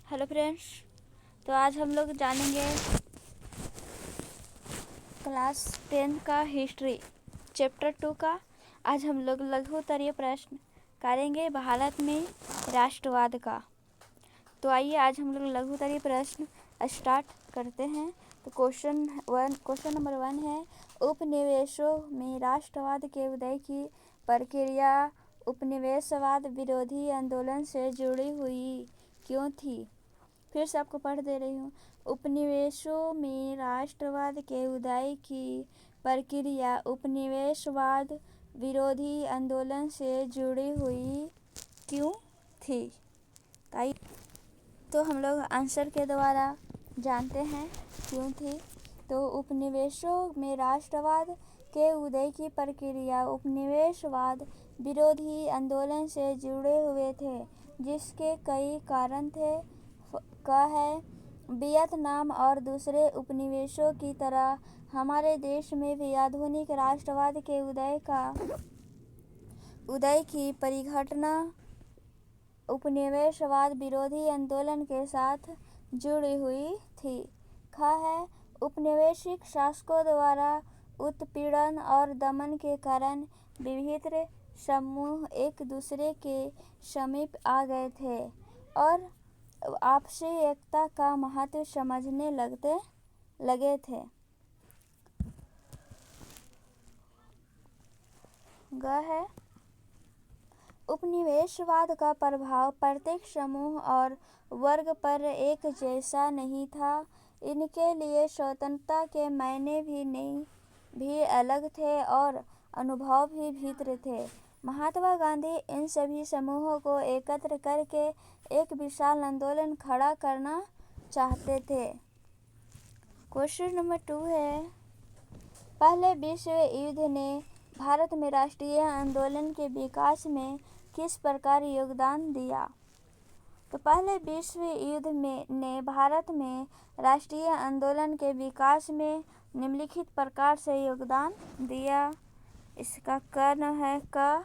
Hello friends. तो आज हम लोग जानेंगे क्लास 10 का हिस्ट्री चैप्टर 2 का। आज हम लोग लघु उत्तरीय प्रश्न करेंगे भारत में राष्ट्रवाद का। तो आइए आज हम लोग लघु उत्तरीय प्रश्न स्टार्ट करते हैं। तो क्वेश्चन नंबर 1 है, उपनिवेशों में राष्ट्रवाद के उदय की प्रक्रिया उपनिवेशवाद विरोधी आंदोलन से जुड़ी हुई क्यों थी? फिर से आपको पढ़ दे रही हूँ। उपनिवेशों में राष्ट्रवाद के उदय की प्रक्रिया उपनिवेशवाद विरोधी आंदोलन से जुड़ी हुई क्यों थी? तो हम लोग आंसर के द्वारा जानते हैं क्यों थी। तो उपनिवेशों में राष्ट्रवाद के उदय की प्रक्रिया उपनिवेशवाद विरोधी आंदोलन से जुड़े हुए थे, जिसके कई कारण थे। का है, वियतनाम और दूसरे उपनिवेशों की तरह हमारे देश में भी आधुनिक राष्ट्रवाद के उदय की परिघटना उपनिवेशवाद विरोधी आंदोलन के साथ जुड़ी हुई थी। ख है, उपनिवेशिक शासकों द्वारा उत्पीड़न और दमन के कारण विभिन्न समूह एक दूसरे के समीप आ गए थे और आपसी एकता का महत्व समझने लगे थे। ग है, उपनिवेशवाद का प्रभाव प्रत्येक समूह और वर्ग पर एक जैसा नहीं था। इनके लिए स्वतंत्रता के मायने भी अलग थे और अनुभव भी भिन्न थे। महात्मा गांधी इन सभी समूहों को एकत्र करके एक विशाल आंदोलन खड़ा करना चाहते थे। क्वेश्चन नंबर 2 है, पहले विश्व युद्ध ने भारत में राष्ट्रीय आंदोलन के विकास में किस प्रकार योगदान दिया? तो पहले विश्व युद्ध ने भारत में राष्ट्रीय आंदोलन के विकास में निम्नलिखित प्रकार से योगदान दिया। इसका कारण है का,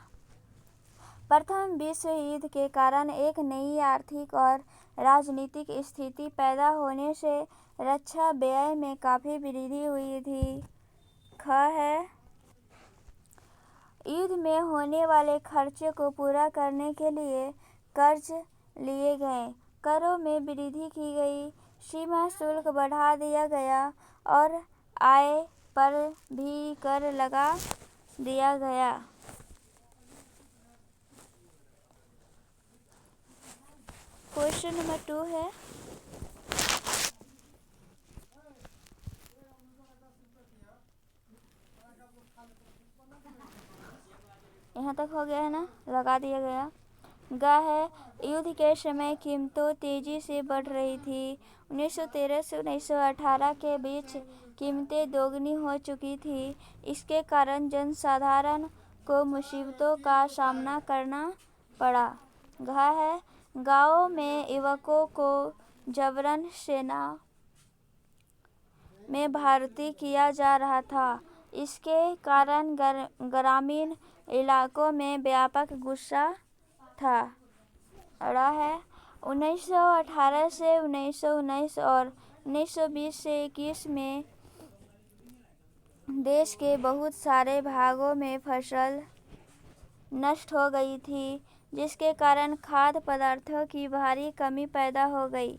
प्रथम विश्व युद्ध के कारण एक नई आर्थिक और राजनीतिक स्थिति पैदा होने से रक्षा व्यय में काफी वृद्धि हुई थी। ख है, युद्ध में होने वाले खर्चे को पूरा करने के लिए कर्ज लिए गए, करों में वृद्धि की गई, सीमा शुल्क बढ़ा दिया गया और आय पर भी कर लगा दिया गया। क्वेश्चन नंबर 2 है, यहाँ तक हो गया है ना, लगा दिया गया। ग है, युद्ध के समय कीमतें तेजी से बढ़ रही थी। 1913 से 1918 के बीच कीमतें दोगुनी हो चुकी थी। इसके कारण जनसाधारण को मुसीबतों का सामना करना पड़ा। घ है, गाँवों में युवकों को जबरन सेना में भर्ती किया जा रहा था। इसके कारण ग्रामीण इलाकों में व्यापक गुस्सा था। ड़ है, 1918 से 1919 और 1920 से 21 में देश के बहुत सारे भागों में फसल नष्ट हो गई थी, जिसके कारण खाद्य पदार्थों की भारी कमी पैदा हो गई।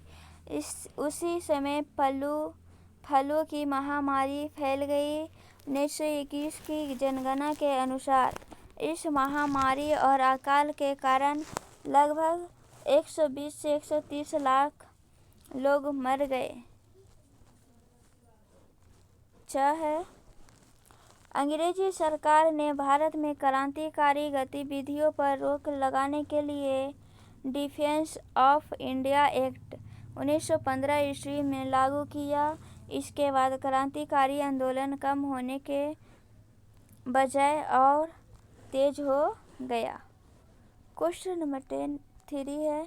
उसी समय फ्लू की महामारी फैल गई। 1921 की जनगणना के अनुसार इस महामारी और अकाल के कारण लगभग 120 से 130 लाख लोग मर गए। च है, अंग्रेजी सरकार ने भारत में क्रांतिकारी गतिविधियों पर रोक लगाने के लिए डिफेंस ऑफ इंडिया एक्ट 1915 ईस्वी में लागू किया। इसके बाद क्रांतिकारी आंदोलन कम होने के बजाय और तेज हो गया। क्वेश्चन नंबर 3 है,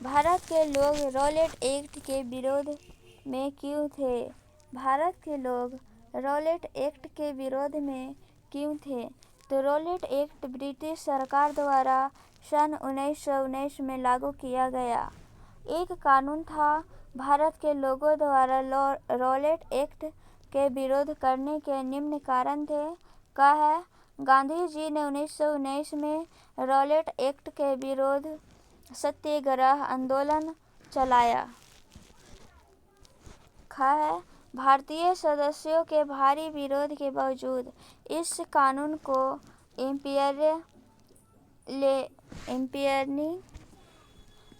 भारत के लोग रॉलेट एक्ट के विरोध में क्यों थे? भारत के लोग रॉलेट एक्ट के विरोध में क्यों थे? तो रॉलेट एक्ट ब्रिटिश सरकार द्वारा सन 1919 में लागू किया गया एक कानून था। भारत के लोगों द्वारा रॉलेट एक्ट के विरोध करने के निम्न कारण थे। का है गांधी जी ने 1919 में रॉलेट एक्ट के विरोध सत्याग्रह आंदोलन चलाया। खा है भारतीय सदस्यों के भारी विरोध के बावजूद इस कानून को इंपीरियल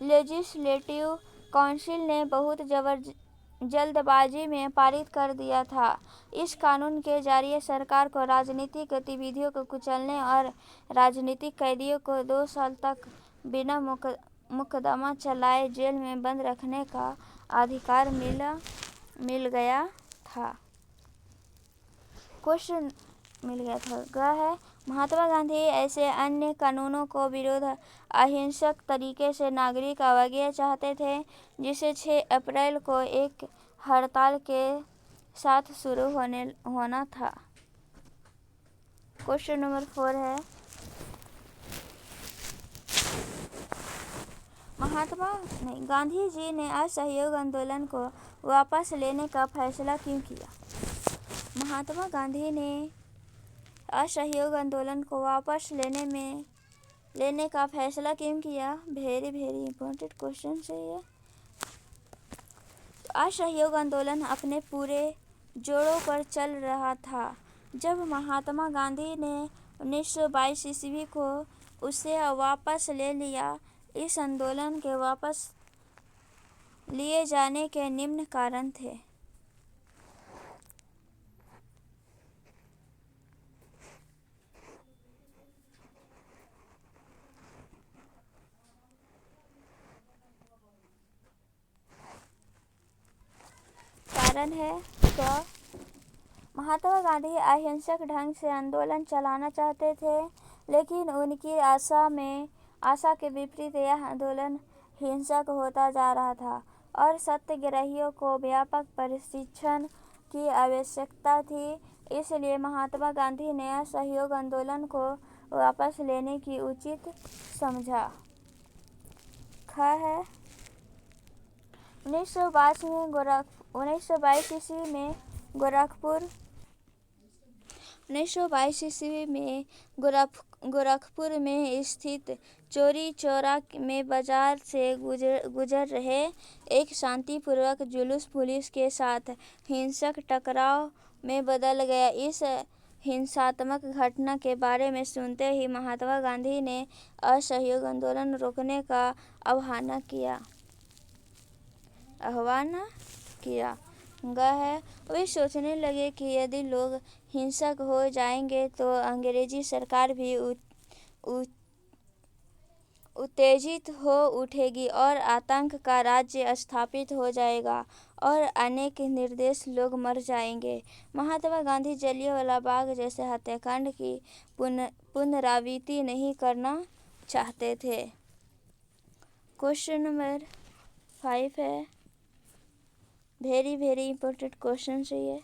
लेजिस्लेटिव काउंसिल ने बहुत जल्दबाजी में पारित कर दिया था। इस कानून के जरिए सरकार को राजनीतिक गतिविधियों को कुचलने और राजनीतिक कैदियों को 2 साल तक बिना मुकदमा चलाए जेल में बंद रखने का अधिकार मिल गया था। क्वेश्चन मिल गया था ग है महात्मा गांधी ऐसे अन्य कानूनों को विरोध अहिंसक तरीके से नागरिक अवज्ञा चाहते थे जिसे 6 अप्रैल को एक हड़ताल के साथ शुरू होना था। क्वेश्चन नंबर 4 है गांधी जी ने असहयोग आंदोलन को वापस लेने का फैसला क्यों किया? महात्मा गांधी ने असहयोग आंदोलन को वापस लेने का फैसला क्यों किया? वेरी इंपॉर्टेंट क्वेश्चन है ये। असहयोग आंदोलन अपने पूरे जोरों पर चल रहा था जब महात्मा गांधी ने 1922 ईस्वी को उसे वापस ले लिया। इस आंदोलन के वापस लिए जाने के निम्न कारण थे। कारण है तो महात्मा गांधी अहिंसक ढंग से आंदोलन चलाना चाहते थे लेकिन उनकी आशा के विपरीत यह आंदोलन हिंसक होता जा रहा था और सत्याग्रहियों को व्यापक प्रशिक्षण की आवश्यकता थी। इसलिए महात्मा गांधी ने असहयोग आंदोलन को वापस लेने की उचित समझा। ख है 1922 ईस्वी में गोरखपुर में स्थित चौरी चौरा में बाजार से गुजर रहे एक शांतिपूर्वक जुलूस पुलिस के साथ हिंसक टकराव में बदल गया। इस हिंसात्मक घटना के बारे में सुनते ही महात्मा गांधी ने असहयोग आंदोलन रोकने का आह्वान किया। है वे सोचने लगे कि यदि लोग हिंसक हो जाएंगे तो अंग्रेजी सरकार भी उत्तेजित हो उठेगी और आतंक का राज्य स्थापित हो जाएगा और अनेक निर्दोष लोग मर जाएंगे। महात्मा गांधी जलियांवाला बाग जैसे हत्याकांड की पुनरावृत्ति नहीं करना चाहते थे। क्वेश्चन नंबर 5 है वेरी इंपॉर्टेंट क्वेश्चन है ये।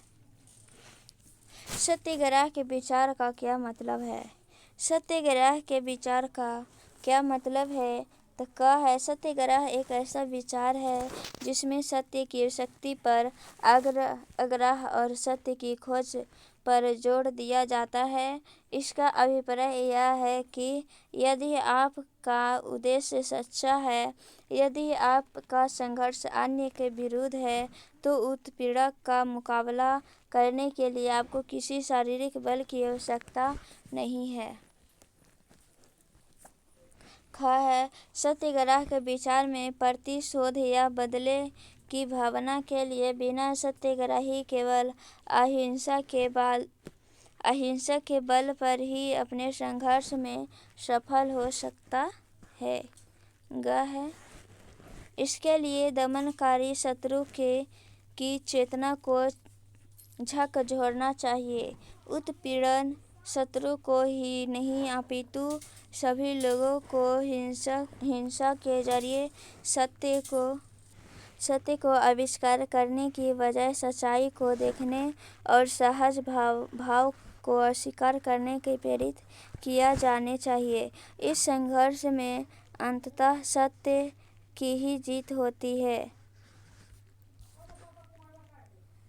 सत्याग्रह के विचार का क्या मतलब है? सत्याग्रह के विचार का क्या मतलब है? तो क्या है सत्याग्रह एक ऐसा विचार है जिसमें सत्य की शक्ति पर आग्रह और सत्य की खोज पर जोर दिया जाता है। इसका अभिप्राय यह है कि यदि आपका उद्देश्य सच्चा है, यदि आपका संघर्ष अन्य के विरुद्ध है, तो उत्पीड़न का मुकाबला करने के लिए आपको किसी शारीरिक बल की आवश्यकता नहीं है। ख है सत्याग्रह के विचार में प्रतिशोध या बदले की भावना के लिए बिना सत्याग्रही केवल अहिंसा के बल पर ही अपने संघर्ष में सफल हो सकता है। ग है इसके लिए दमनकारी शत्रु की चेतना को झकझोरना चाहिए। उत्पीड़न शत्रु को ही नहीं अपितु सभी लोगों को हिंसा के जरिए सत्य को आविष्कार करने की बजाय सच्चाई को देखने और सहज भाव को अस्वीकार करने के प्रेरित किया जाने चाहिए। इस संघर्ष में अंततः सत्य की ही जीत होती है।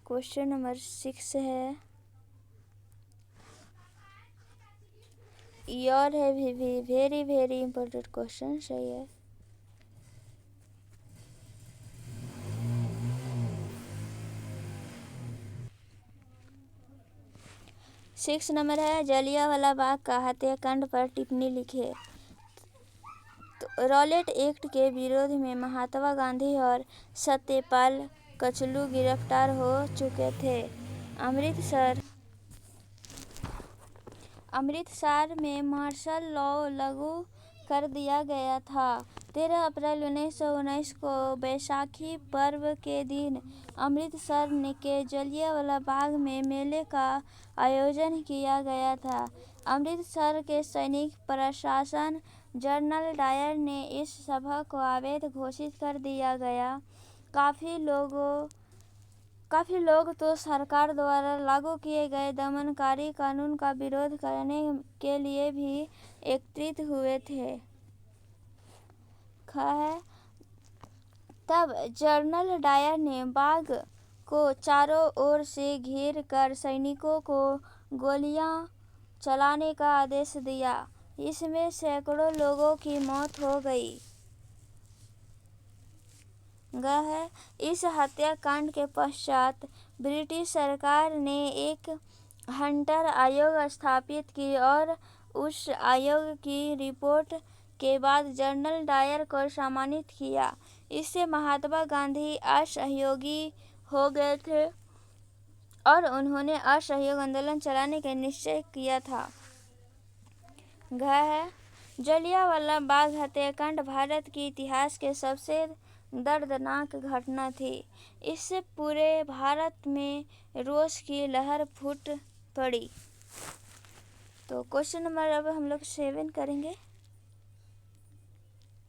क्वेश्चन नंबर 6 है योर है वेरी वेरी इंपॉर्टेंट क्वेश्चन सही है। सिक्स नंबर है जलियांवाला बाग का हत्याकांड पर टिप्पणी लिखे। तो रॉलेट एक्ट के विरोध में महात्मा गांधी और सत्यपाल कचलू गिरफ्तार हो चुके थे। अमृतसर में मार्शल लॉ लागू कर दिया गया था। 13 अप्रैल 1919 को बैसाखी पर्व के दिन अमृतसर के जलियांवाला बाग में मेले का आयोजन किया गया था। अमृतसर के सैनिक प्रशासन जनरल डायर ने इस सभा को अवैध घोषित कर दिया गया। काफी लोग तो सरकार द्वारा लागू किए गए दमनकारी कानून का विरोध करने के लिए भी एकत्रित हुए थे। तब जनरल डायर ने बाग को चारों ओर से घेर कर सैनिकों को गोलियां चलाने का आदेश दिया। इसमें सैकड़ों लोगों की मौत हो गई। इस हत्याकांड के पश्चात ब्रिटिश सरकार ने एक हंटर आयोग स्थापित की और उस आयोग की रिपोर्ट के बाद जनरल डायर को सम्मानित किया। इससे महात्मा गांधी असहयोगी हो गए थे और उन्होंने असहयोग आंदोलन चलाने का निश्चय किया था। जलियांवाला बाग हत्याकांड भारत के इतिहास के सबसे दर्दनाक घटना थी। इससे पूरे भारत में रोष की लहर फूट पड़ी। तो क्वेश्चन नंबर अब हम लोग 7 करेंगे।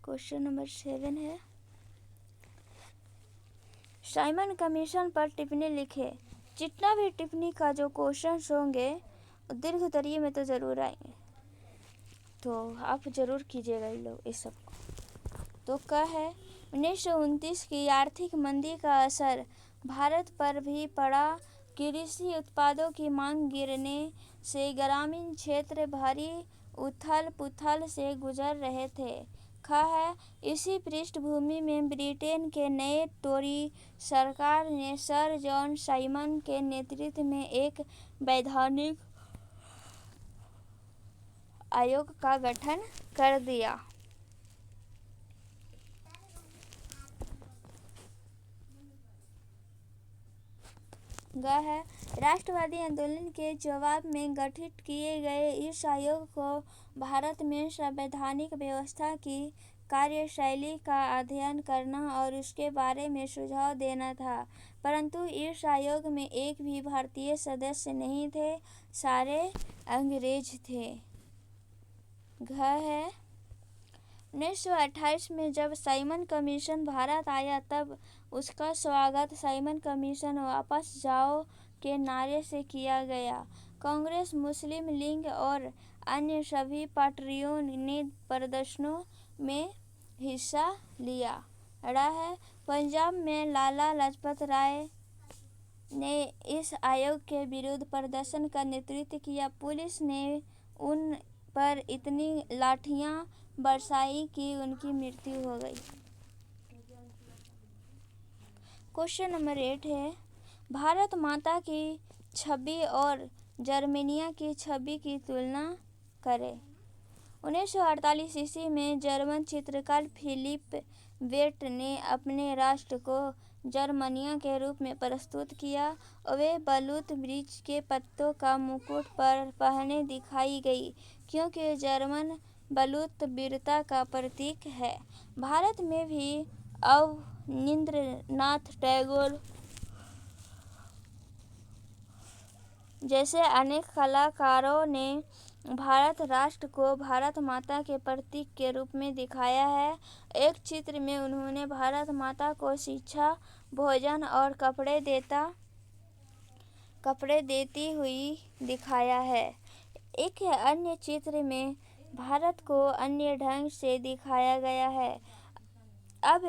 क्वेश्चन नंबर 7 है साइमन कमीशन पर टिप्पणी लिखे। जितना भी टिप्पणी का जो क्वेश्चन होंगे दीर्घ उत्तरीय में तो जरूर आएंगे, तो आप जरूर कीजिएगा ये लोग इस सब को। तो क्या है 1929 की आर्थिक मंदी का असर भारत पर भी पड़ा। कृषि उत्पादों की मांग गिरने से ग्रामीण क्षेत्र भारी उथल पुथल से गुजर रहे थे। इसी पृष्ठभूमि में ब्रिटेन के नए टोरी सरकार ने सर जॉन साइमन के नेतृत्व में एक वैधानिक आयोग का गठन कर दिया। राष्ट्रवादी आंदोलन के जवाब में गठित किए गए इस आयोग को भारत में संवैधानिक व्यवस्था की कार्यशैली का अध्ययन करना और उसके बारे में सुझाव देना था। परंतु इस आयोग में एक भी भारतीय सदस्य नहीं थे, सारे अंग्रेज थे। 1928 में जब साइमन कमीशन भारत आया तब उसका स्वागत साइमन कमीशन वापस जाओ के नारे से किया गया। कांग्रेस, मुस्लिम लीग और अन्य सभी पार्टियों ने प्रदर्शनों में हिस्सा लिया। पंजाब में लाला लाजपत राय ने इस आयोग के विरुद्ध प्रदर्शन का नेतृत्व किया। पुलिस ने उन पर इतनी लाठियां बरसाई कि उनकी मृत्यु हो गई। क्वेश्चन नंबर 8 है भारत माता की छवि और जर्मनिया की छवि की तुलना करें। 1948 ईस्वी में जर्मन चित्रकार फिलिप वेट ने अपने राष्ट्र को जर्मनिया के रूप में प्रस्तुत किया। वे बलूत वृक्ष के पत्तों का मुकुट पर पहने दिखाई गई क्योंकि जर्मन बलूत वीरता का प्रतीक है। भारत में भी अवनींद्रनाथ टैगोर जैसे अनेक कलाकारों ने भारत राष्ट्र को भारत माता के प्रतीक के रूप में दिखाया है। एक चित्र में उन्होंने भारत माता को शिक्षा, भोजन और कपड़े देता कपड़े देती हुई दिखाया है। एक अन्य चित्र में भारत को अन्य ढंग से दिखाया गया है। अब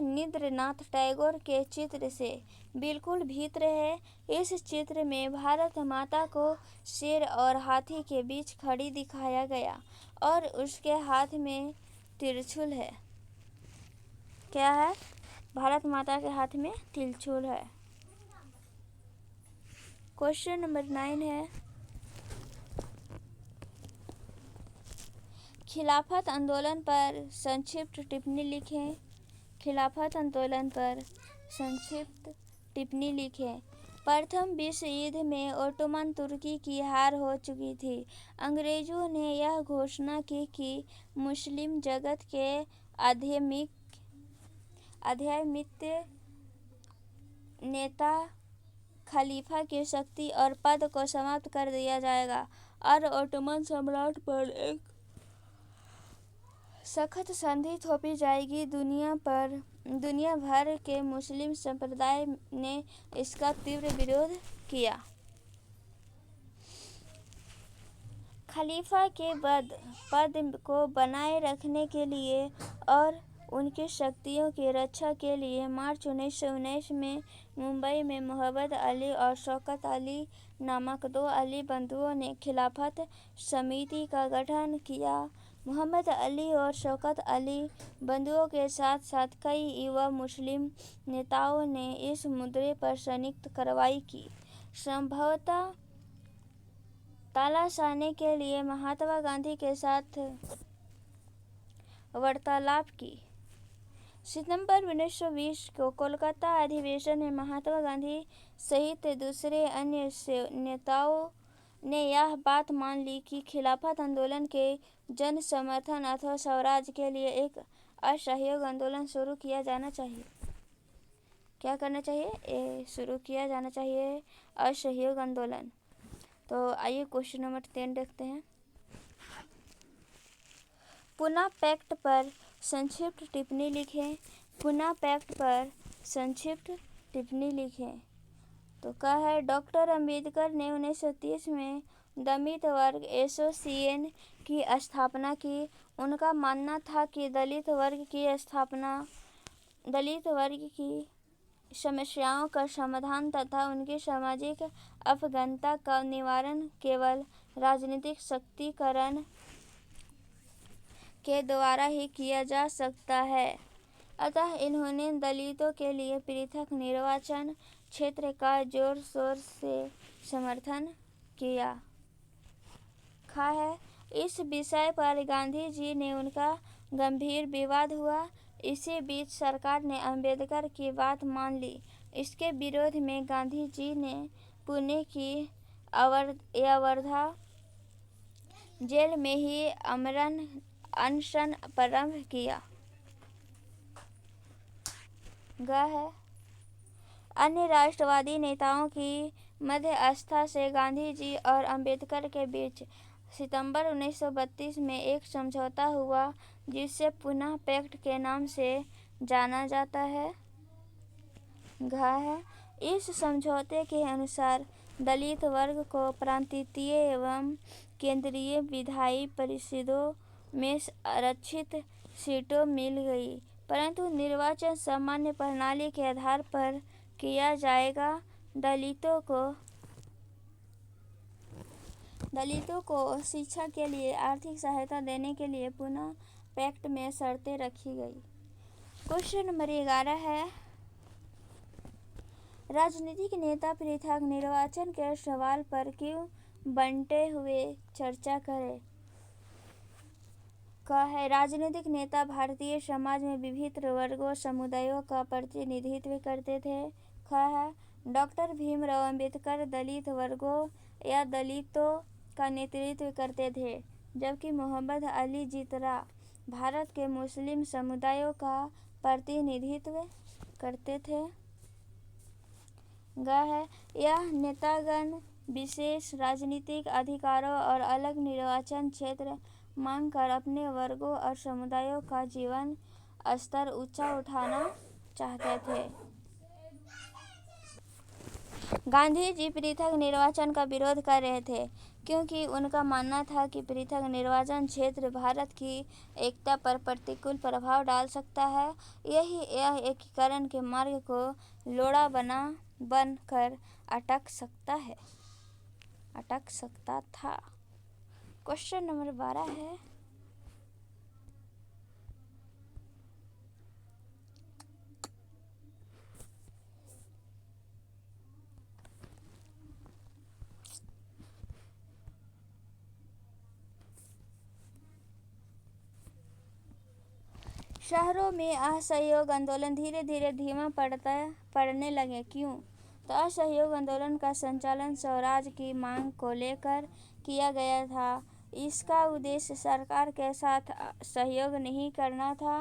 निद्रनाथ टैगोर के चित्र से बिल्कुल भिन्न है। इस चित्र में भारत माता को शेर और हाथी के बीच खड़ी दिखाया गया और उसके हाथ में त्रिशूल है। क्या है? भारत माता के हाथ में त्रिशूल है। क्वेश्चन नंबर 9 है, खिलाफत आंदोलन पर संक्षिप्त टिप्पणी लिखें। खिलाफत आंदोलन पर संक्षिप्त टिप्पणी लिखें। प्रथम विश्व युद्ध में ओटोमन तुर्की की हार हो चुकी थी। अंग्रेजों ने यह घोषणा की कि मुस्लिम जगत के आध्यात्मिक नेता खलीफा की शक्ति और पद को समाप्त कर दिया जाएगा और ओटोमन सम्राट पर एक सख्त संधि थोपी जाएगी। दुनिया भर के मुस्लिम संप्रदाय ने इसका तीव्र विरोध किया। खलीफा के पद को बनाए रखने के लिए और उनकी शक्तियों की रक्षा के लिए मार्च 1919 में मुंबई में मोहम्मद अली और शौकत अली नामक दो अली बंधुओं ने खिलाफत समिति का गठन किया। मोहम्मद अली और शौकत अली बंधुओं के साथ साथ कई युवा मुस्लिम नेताओं ने इस मुद्दे पर संयुक्त कार्रवाई की, संभवतः तानाशाही के लिए महात्मा गांधी के साथ वार्तालाप की। सितंबर 1920 को कोलकाता अधिवेशन में महात्मा गांधी सहित दूसरे अन्य नेताओं ने यह बात मान ली कि खिलाफत आंदोलन के जन समर्थन अथवा स्वराज के लिए एक असहयोग आंदोलन शुरू किया जाना चाहिए। क्या करना चाहिए? शुरू किया जाना चाहिए असहयोग आंदोलन। तो आइए क्वेश्चन नंबर 10 देखते हैं। पूना पैक्ट पर संक्षिप्त टिप्पणी लिखें। पूना पैक्ट पर संक्षिप्त टिप्पणी लिखें। तो क्या है? डॉक्टर अंबेडकर ने 1930 में दलित वर्ग एसोसिएशन की स्थापना की। उनका मानना था कि दलित वर्ग की समस्याओं का समाधान तथा उनकी सामाजिक अपंगता का निवारण केवल राजनीतिक सशक्तिकरण के द्वारा ही किया जा सकता है। अतः इन्होंने दलितों के लिए पृथक निर्वाचन क्षेत्र का जोर शोर से समर्थन किया। इस विषय पर गांधी जी ने उनका गंभीर विवाद हुआ। इसी बीच सरकार ने अंबेडकर की बात मान ली। इसके विरोध में गांधी जी ने पुणे की वर्धा जेल में ही आमरण अनशन प्रारंभ किया। अन्य राष्ट्रवादी नेताओं की मध्यस्थता से गांधी जी और अंबेडकर के बीच सितंबर 1932 में एक समझौता हुआ, जिसे पूना पैक्ट के नाम से जाना जाता है। इस समझौते के अनुसार दलित वर्ग को प्रांतीय एवं केंद्रीय विधायी परिषदों में आरक्षित सीटें मिल गई, परंतु निर्वाचन सामान्य प्रणाली के आधार पर किया जाएगा। दलितों को शिक्षा के लिए आर्थिक सहायता देने के लिए पूना पैक्ट में शर्तें रखी गई। क्वेश्चन नंबर 11 है, राजनीतिक नेता पृथक निर्वाचन के सवाल पर क्यों बंटे हुए चर्चा करें। राजनीतिक नेता भारतीय समाज में विभिन्न वर्गों समुदायों का प्रतिनिधित्व करते थे। डॉक्टर भीमराव अंबेडकर दलित वर्गों या दलितों का नेतृत्व करते थे, जबकि मोहम्मद अली जिन्ना भारत के मुस्लिम समुदायों का प्रतिनिधित्व करते थे। यह नेतागण विशेष राजनीतिक अधिकारों और अलग निर्वाचन क्षेत्र मांगकर अपने वर्गों और समुदायों का जीवन स्तर ऊंचा उठाना चाहते थे। गांधी जी पृथक निर्वाचन का विरोध कर रहे थे क्योंकि उनका मानना था कि पृथक निर्वाचन क्षेत्र भारत की एकता पर प्रतिकूल प्रभाव डाल सकता है। यह एकीकरण के मार्ग को लोड़ा बन कर अटक सकता था। क्वेश्चन नंबर 12 है, शहरों में असहयोग आंदोलन धीरे धीरे धीमा पड़ने लगे। क्यों? तो असहयोग आंदोलन का संचालन स्वराज की मांग को लेकर किया गया था। इसका उद्देश्य सरकार के साथ सहयोग नहीं करना था।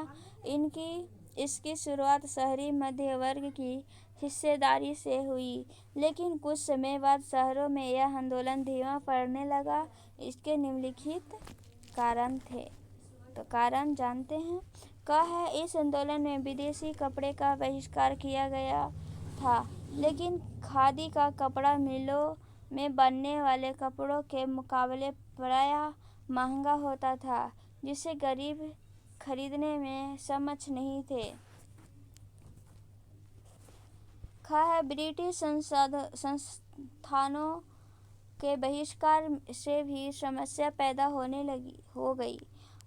इसकी शुरुआत शहरी मध्य वर्ग की हिस्सेदारी से हुई, लेकिन कुछ समय बाद शहरों में यह आंदोलन धीमा पड़ने लगा। इसके निम्नलिखित कारण थे। तो कारण जानते हैं। है इस आंदोलन में विदेशी कपड़े का बहिष्कार किया गया था, लेकिन खादी का कपड़ा मिलों में बनने वाले कपड़ों के मुकाबले प्रायः महंगा होता था, जिसे गरीब खरीदने में सक्षम नहीं थे। है ब्रिटिश संस्थानों के बहिष्कार से भी समस्या पैदा हो गई।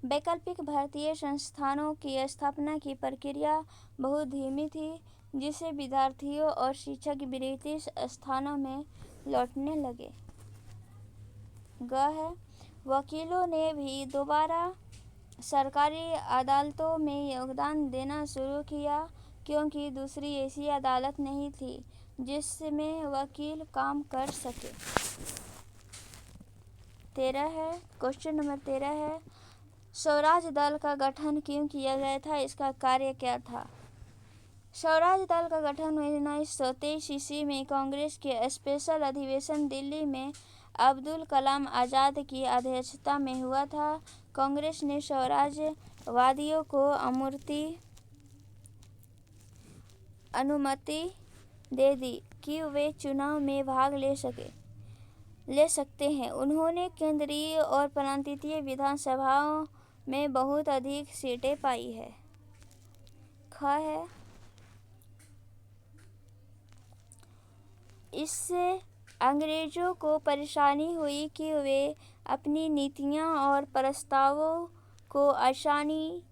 वैकल्पिक भारतीय संस्थानों की स्थापना की प्रक्रिया बहुत धीमी थी, जिससे विद्यार्थियों और शिक्षक ब्रिटिश संस्थानों में लौटने लगे। है वकीलों ने भी दोबारा सरकारी अदालतों में योगदान देना शुरू किया, क्योंकि दूसरी ऐसी अदालत नहीं थी जिसमें वकील काम कर सके। 13 है, क्वेश्चन नंबर 13 है, स्वराज दल का गठन क्यों किया गया था? इसका कार्य क्या था? स्वराज दल का गठन 1923 ईस्वी में कांग्रेस के स्पेशल अधिवेशन दिल्ली में अब्दुल कलाम आज़ाद की अध्यक्षता में हुआ था। कांग्रेस ने स्वराजवादियों को अनुमति दे दी कि वे चुनाव में भाग ले सकते हैं। उन्होंने केंद्रीय और प्रांतीय विधानसभाओं में बहुत अधिक सीटें पाई है। है इससे अंग्रेजों को परेशानी हुई कि वे अपनी नीतियां और प्रस्तावों को आसानी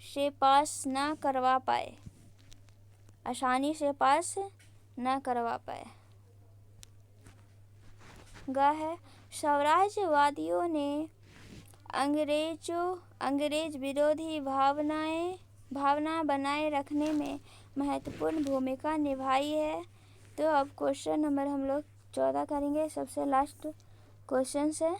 से पास न करवा पाए। है स्वराजवादियों ने अंग्रेज विरोधी भावना बनाए रखने में महत्वपूर्ण भूमिका निभाई है। तो अब क्वेश्चन नंबर हम लोग 14 करेंगे, सबसे लास्ट क्वेश्चन है।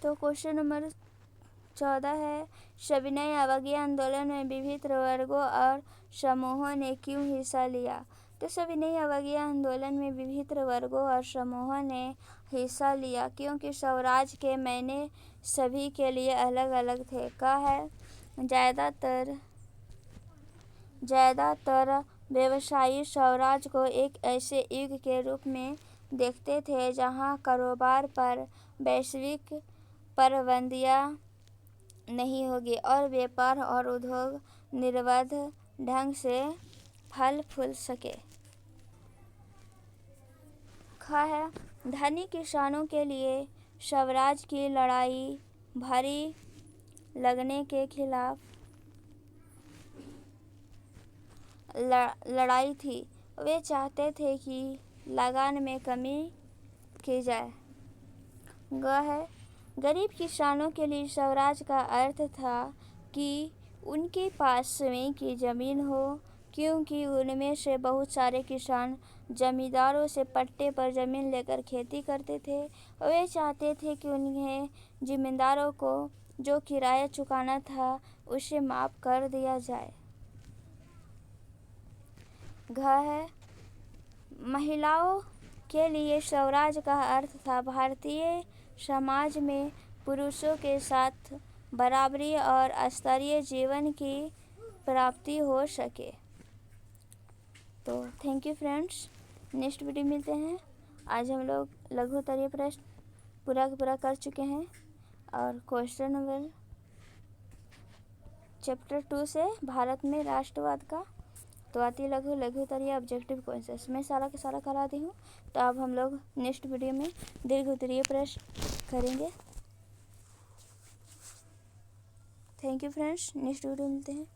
तो क्वेश्चन नंबर 14 है, सविनय अवज्ञा आंदोलन में विभिन्न वर्गों और समूहों ने क्यों हिस्सा लिया? तो सविनय अवज्ञा आंदोलन में विभिन्न वर्गों और समूहों ने हिस्सा लिया क्योंकि स्वराज के मायने सभी के लिए अलग अलग थे। है ज़्यादातर व्यवसायी स्वराज को एक ऐसे युग के रूप में देखते थे जहां कारोबार पर वैश्विक पाबंदियां नहीं होगी और व्यापार और उद्योग निर्बाध ढंग से फल फूल सके। है धनी किसानों के लिए स्वराज की लड़ाई भारी लगने के खिलाफ लड़ाई थी। वे चाहते थे कि लगान में कमी की जाए। है गरीब किसानों के लिए स्वराज का अर्थ था कि उनके पास स्वयं की जमीन हो, क्योंकि उनमें से बहुत सारे किसान जमींदारों से पट्टे पर जमीन लेकर खेती करते थे। वे चाहते थे कि उन्हें जमींदारों को जो किराया चुकाना था उसे माफ कर दिया जाए। है महिलाओं के लिए स्वराज का अर्थ था भारतीय समाज में पुरुषों के साथ बराबरी और स्तरीय जीवन की प्राप्ति हो सके। तो thank you friends, next video मिलते हैं। आज हम लोग लघु उत्तरीय प्रश्न पूरा कर चुके हैं और क्वेश्चन नंबर चैप्टर 2 से भारत में राष्ट्रवाद का तो आती लघु उत्तरीय ऑब्जेक्टिव क्वेश्चन मैं सारा का सारा करा दी हूँ। तो अब हम लोग नेक्स्ट वीडियो में दीर्घ उत्तरीय प्रश्न करेंगे। Thank you friends, next video मिलते हैं।